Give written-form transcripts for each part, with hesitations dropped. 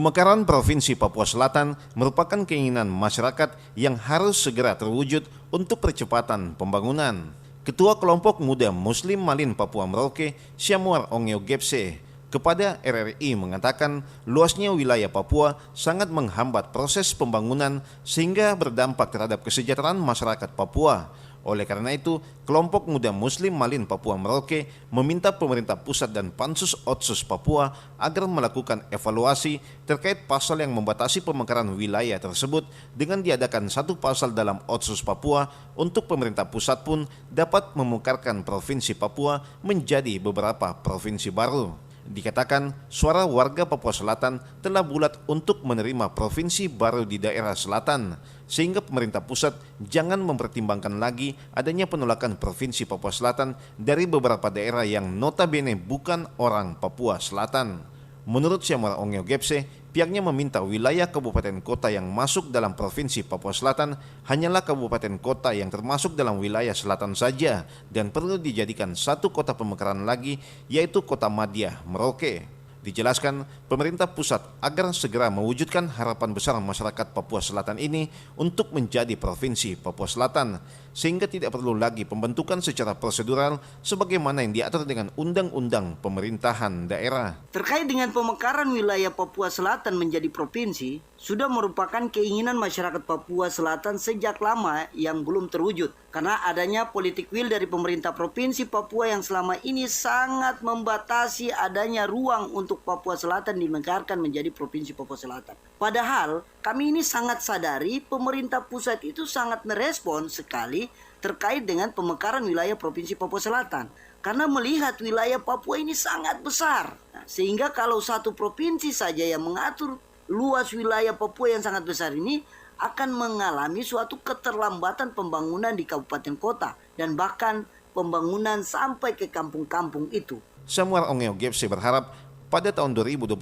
Pemekaran Provinsi Papua Selatan merupakan keinginan masyarakat yang harus segera terwujud untuk percepatan pembangunan. Ketua Kelompok Muda Muslim Malin Papua Merauke, Syamwar Ongeo Gepse, kepada RRI mengatakan luasnya wilayah Papua sangat menghambat proses pembangunan sehingga berdampak terhadap kesejahteraan masyarakat Papua. Oleh karena itu, Kelompok Muda Muslim Malin Papua Merauke meminta pemerintah pusat dan Pansus Otsus Papua agar melakukan evaluasi terkait pasal yang membatasi pemekaran wilayah tersebut dengan diadakan satu pasal dalam Otsus Papua untuk pemerintah pusat pun dapat memekarkan Provinsi Papua menjadi beberapa provinsi baru. Dikatakan suara warga Papua Selatan telah bulat untuk menerima provinsi baru di daerah selatan, sehingga pemerintah pusat jangan mempertimbangkan lagi adanya penolakan Provinsi Papua Selatan dari beberapa daerah yang notabene bukan orang Papua Selatan. Menurut Syamwar Ongeo Gepse, pihaknya meminta wilayah kabupaten kota yang masuk dalam Provinsi Papua Selatan hanyalah kabupaten kota yang termasuk dalam wilayah selatan saja dan perlu dijadikan satu kota pemekaran lagi, yaitu Kota Madya, Merauke. Dijelaskan pemerintah pusat agar segera mewujudkan harapan besar masyarakat Papua Selatan ini untuk menjadi Provinsi Papua Selatan, sehingga tidak perlu lagi pembentukan secara prosedural sebagaimana yang diatur dengan Undang-Undang Pemerintahan Daerah. Terkait dengan pemekaran wilayah Papua Selatan menjadi provinsi, sudah merupakan keinginan masyarakat Papua Selatan sejak lama yang belum terwujud. Karena adanya politik will dari pemerintah Provinsi Papua yang selama ini sangat membatasi adanya ruang untuk Papua Selatan dimekarkan menjadi Provinsi Papua Selatan. Padahal kami ini sangat sadari pemerintah pusat itu sangat merespon sekali terkait dengan pemekaran wilayah Provinsi Papua Selatan. Karena melihat wilayah Papua ini sangat besar. Sehingga kalau satu provinsi saja yang mengatur luas wilayah Papua yang sangat besar ini akan mengalami suatu keterlambatan pembangunan di kabupaten kota dan bahkan pembangunan sampai ke kampung-kampung itu. Syamwar Ongeo Gepse berharap pada tahun 2021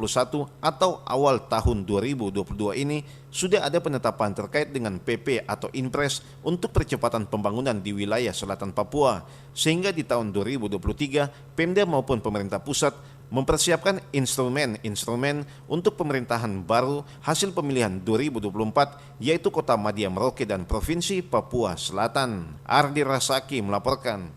atau awal tahun 2022 ini sudah ada penetapan terkait dengan PP atau Inpres untuk percepatan pembangunan di wilayah selatan Papua, sehingga di tahun 2023 Pemda maupun pemerintah pusat mempersiapkan instrumen-instrumen untuk pemerintahan baru hasil pemilihan 2024, yaitu Kota Madya Merauke dan Provinsi Papua Selatan. Ardi Rasaki melaporkan.